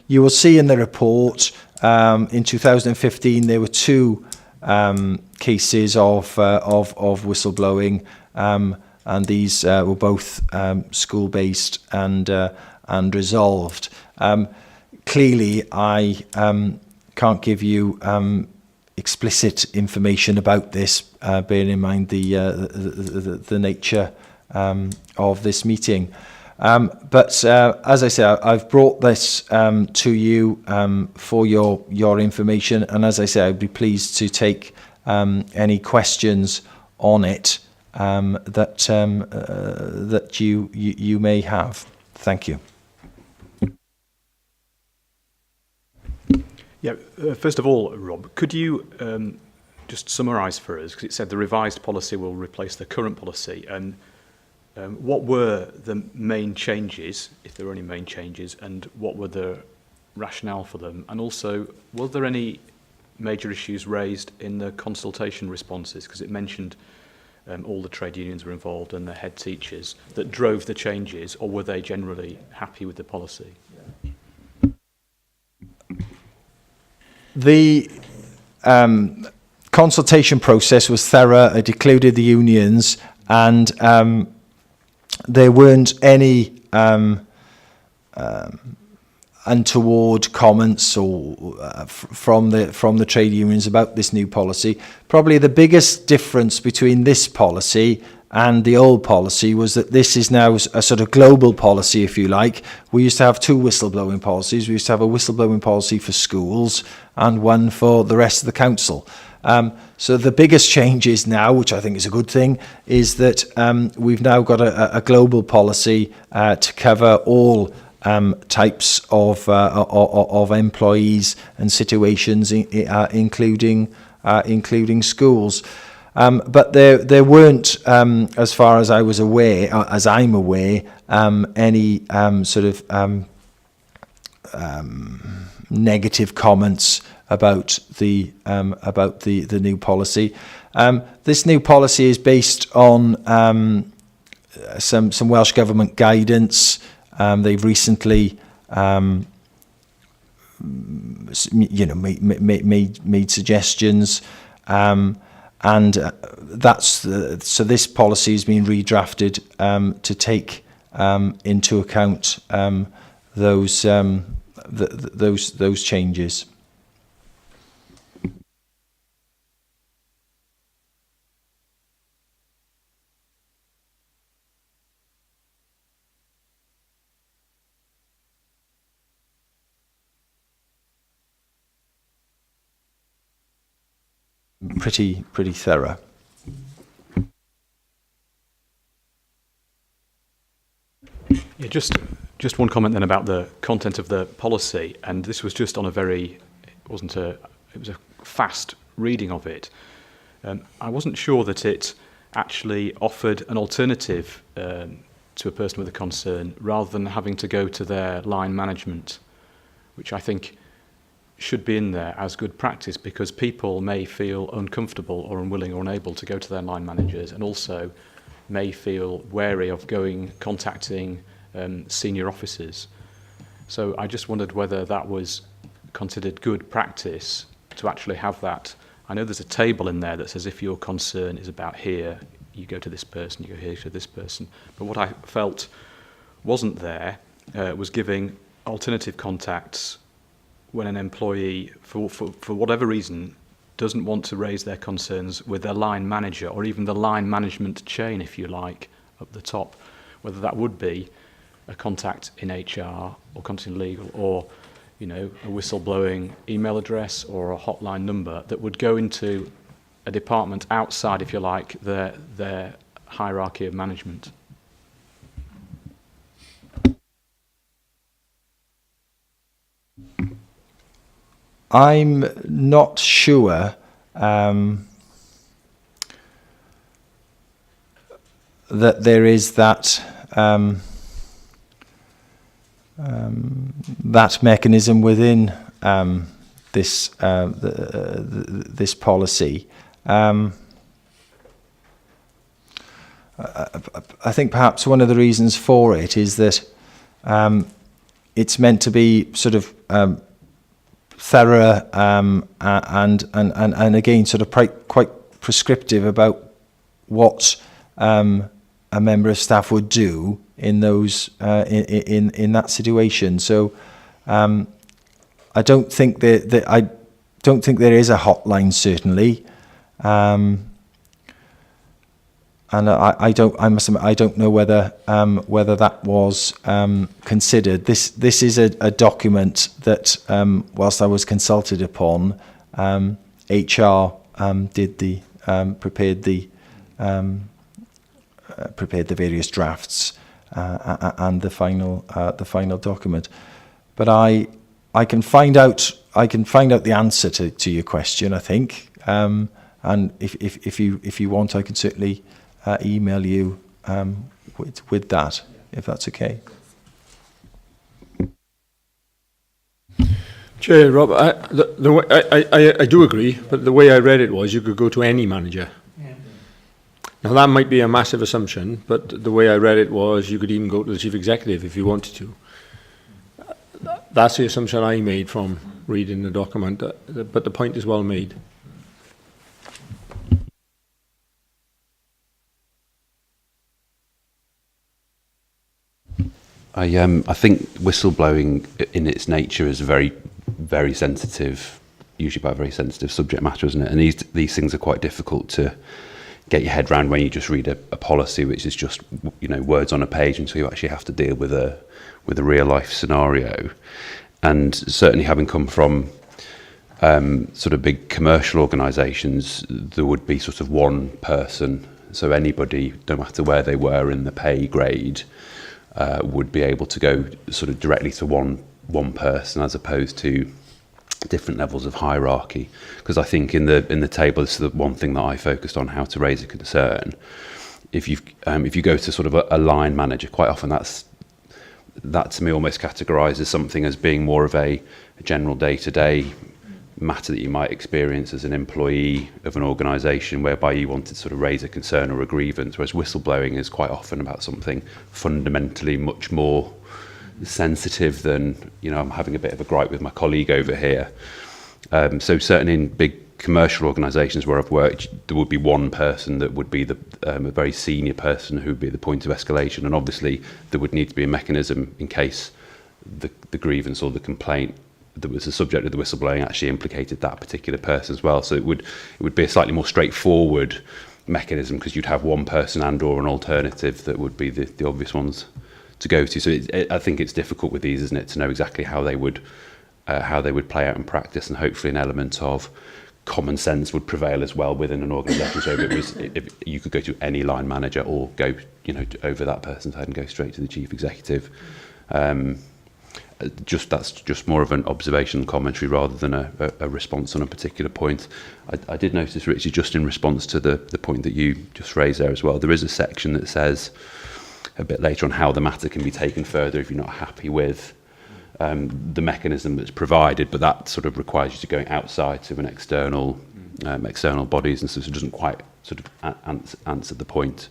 You will see in the report in 2015 there were 2 cases of whistleblowing, and these were both school-based and resolved. Clearly, I can't give you explicit information about this, bearing in mind the nature of this meeting. But as I say, I've brought this to you for your information, and as I say, I'd be pleased to take any questions on it that you may have. Thank you. Yeah, first of all, Rob, could you just summarise for us, because it said the revised policy will replace the current policy, and what were the main changes, if there were any main changes, and what were the rationale for them? And also, were there any major issues raised in the consultation responses, because it mentioned all the trade unions were involved and the head teachers, that drove the changes, or were they generally happy with the policy? The consultation process was thorough. It included the unions, and there weren't any untoward comments or from the trade unions about this new policy. Probably the biggest difference between this policy and the old policy was that this is now a sort of global policy, if you like. We used to have 2 whistleblowing policies. We used to have a whistleblowing policy for schools and one for the rest of the council. So the biggest change is now, which I think is a good thing, is that we've now got a global policy to cover all types of employees and situations, including schools. But there weren't, as far as I was aware, as I'm aware, any sort of negative comments about the new policy. This new policy is based on some Welsh Government guidance. They've recently, made suggestions. And so this policy has been redrafted to take into account those changes. pretty thorough. Yeah, just one comment then about the content of the policy, and this was just on it was a fast reading of it. I wasn't sure that it actually offered an alternative to a person with a concern rather than having to go to their line management, which I think should be in there as good practice, because people may feel uncomfortable or unwilling or unable to go to their line managers, and also may feel wary of contacting senior officers. So I just wondered whether that was considered good practice to actually have that. I know there's a table in there that says if your concern is about here, you go to this person, you go here to this person. But what I felt wasn't there was giving alternative contacts when an employee, for whatever reason, doesn't want to raise their concerns with their line manager, or even the line management chain, if you like, up the top, whether that would be a contact in HR or contact in legal, or a whistleblowing email address or a hotline number that would go into a department outside, if you like, their hierarchy of management. I'm not sure that there is that that mechanism within this this policy. I think perhaps one of the reasons for it is that it's meant to be sort of thorough and again sort of quite prescriptive about what a member of staff would do in those in that situation. So I don't think that I don't think there is a hotline, certainly, and I must admit, I don't know whether that was considered. This is a document that whilst I was consulted upon, HR prepared the various drafts and the final document. But I can find out the answer to your question, I think, and if you want, I can certainly email you with that, if that's okay. Chair, Rob, I do agree, but the way I read it was you could go to any manager. Now, that might be a massive assumption, but the way I read it was you could even go to the chief executive if you wanted to. That's the assumption I made from reading the document, but the point is well made. I think whistleblowing in its nature is very, very sensitive, usually by a very sensitive subject matter, isn't it? And these things are quite difficult to get your head around when you just read a policy, which is just words on a page, until you actually have to deal with a real life scenario. And certainly, having come from sort of big commercial organisations, there would be sort of one person, so anybody, no matter where they were in the pay grade, would be able to go sort of directly to one person, as opposed to different levels of hierarchy. Because I think in the table, this is the one thing that I focused on, how to raise a concern. If you go to sort of a line manager, quite often that to me almost categorises something as being more of a general day-to-day matter that you might experience as an employee of an organisation, whereby you want to sort of raise a concern or a grievance, whereas whistleblowing is quite often about something fundamentally much more sensitive than, I'm having a bit of a gripe with my colleague over here. So certainly in big commercial organisations where I've worked, there would be one person that would be a very senior person who would be the point of escalation, and obviously there would need to be a mechanism in case the grievance or the complaint that was the subject of the whistleblowing actually implicated that particular person as well. So it would be a slightly more straightforward mechanism, because you'd have one person and or an alternative that would be the obvious ones to go to. So I think it's difficult with these, isn't it, to know exactly how they would play out in practice, and hopefully an element of common sense would prevail as well within an organisation. So if you could go to any line manager or go, over that person's head and go straight to the chief executive. That's just more of an observation and commentary rather than a response on a particular point. I did notice, Richard, just in response to the point that you just raised there as well, there is a section that says a bit later on how the matter can be taken further if you're not happy with the mechanism that's provided, but that sort of requires you to go outside to an external bodies, and so it doesn't quite sort of answer the point.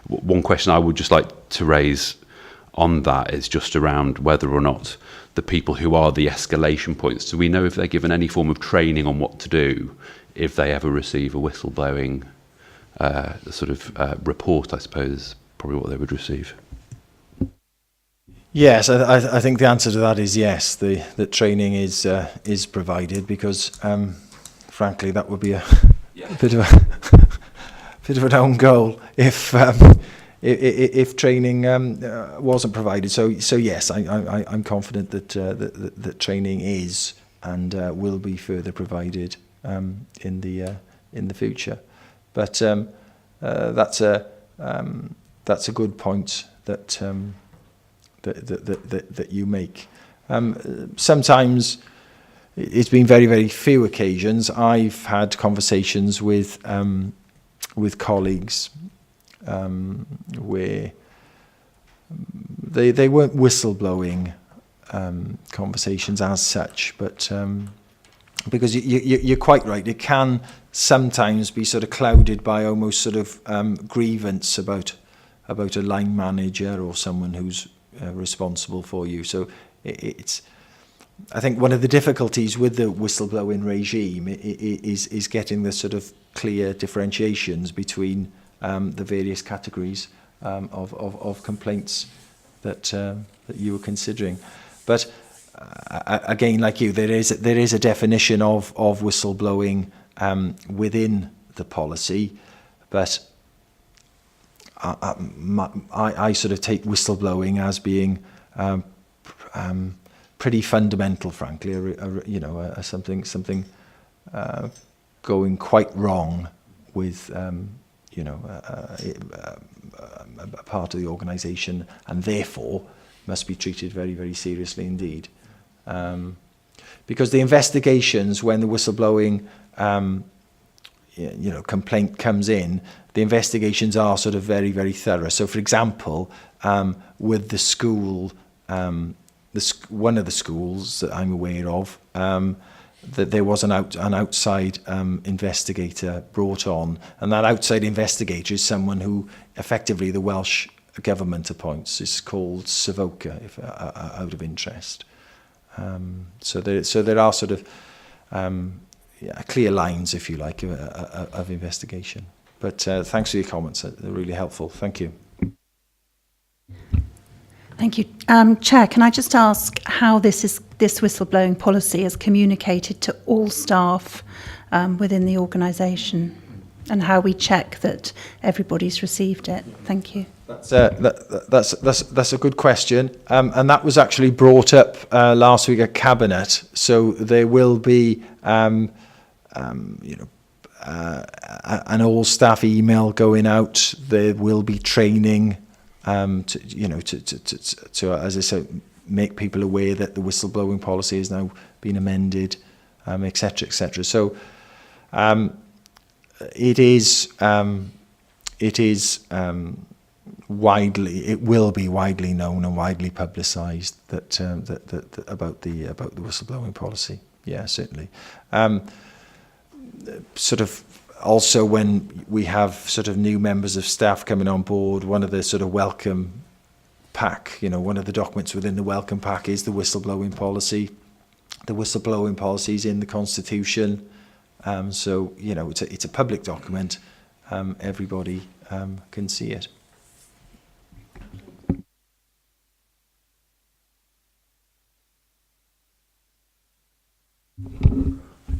One question I would just like to raise on that is just around whether or not the people who are the escalation points, do we know if they're given any form of training on what to do if they ever receive a whistleblowing report, I suppose, probably what they would receive. Yes, I think the answer to that is yes. The training is provided because, frankly, that would be a bit of an own goal if training wasn't provided. So yes, I'm confident that training is and will be further provided in the future. But that's a good point that you make. Sometimes it's been very, very few occasions I've had conversations with colleagues where they weren't whistleblowing conversations as such, but because you're quite right, it can sometimes be sort of clouded by almost sort of grievance about a line manager or someone who's responsible for you. So it's, I think one of the difficulties with the whistleblowing regime is getting the sort of clear differentiations between the various categories of complaints that you were considering. But again, like you, there is a definition of whistleblowing within the policy, but I sort of take whistleblowing as being pretty fundamental, frankly. Something going quite wrong with a part of the organisation, and therefore must be treated very, very seriously indeed. Because the investigations, when the whistleblowing complaint comes in, the investigations are sort of very, very thorough. So, for example, with the school, one of the schools that I'm aware of, that there was an outside investigator brought on, and that outside investigator is someone who effectively the Welsh government appoints. It's called Savoca, out of interest. So there are sort of clear lines, if you like, of investigation. But thanks for your comments. They're really helpful. Thank you. Thank you. Chair, can I just ask how this whistleblowing policy is communicated to all staff within the organisation, and how we check that everybody's received it? Thank you. That's a good question, and that was actually brought up last week at Cabinet. So there will be an all staff email going out. There will be training to as I said, make people aware that the whistleblowing policy has now been amended, etc., etc. So it will be widely known and widely publicised that about the whistleblowing policy. Yeah, certainly. Sort of also when we have sort of new members of staff coming on board, one of the sort of welcome pack, one of the documents within the welcome pack is the whistleblowing policy. The whistleblowing policy is in the Constitution, so it's a public document. Everybody can see it.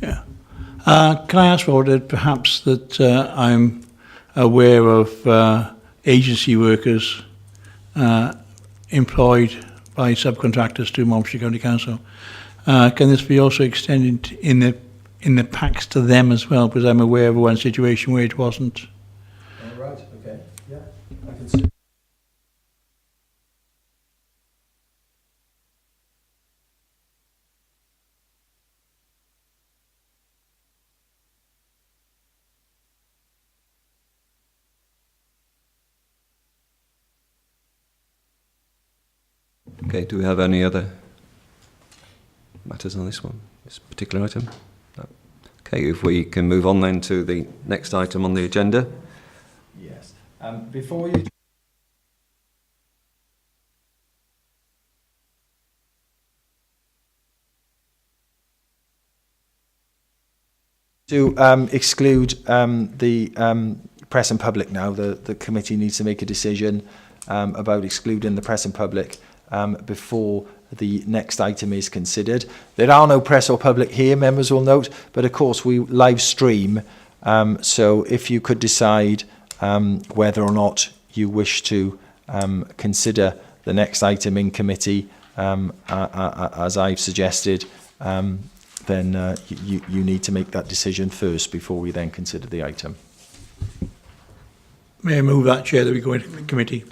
Yeah. Can I ask, Robert, perhaps that I'm aware of agency workers employed by subcontractors to Monmouthshire County Council. Can this be also extended in in the packs to them as well, because I'm aware of one situation where it wasn't. All right, okay, yeah, I can see. Okay, do we have any other matters on this one, this particular item? No. Okay, if we can move on then to the next item on the agenda. Yes. Before you to exclude the press and public now, the committee needs to make a decision about excluding the press and public before the next item is considered. There are no press or public here, members will note, but of course we live stream, so if you could decide whether or not you wish to consider the next item in committee, as I've suggested, then you need to make that decision first before we then consider the item. May I move that, Chair, that we go into committee?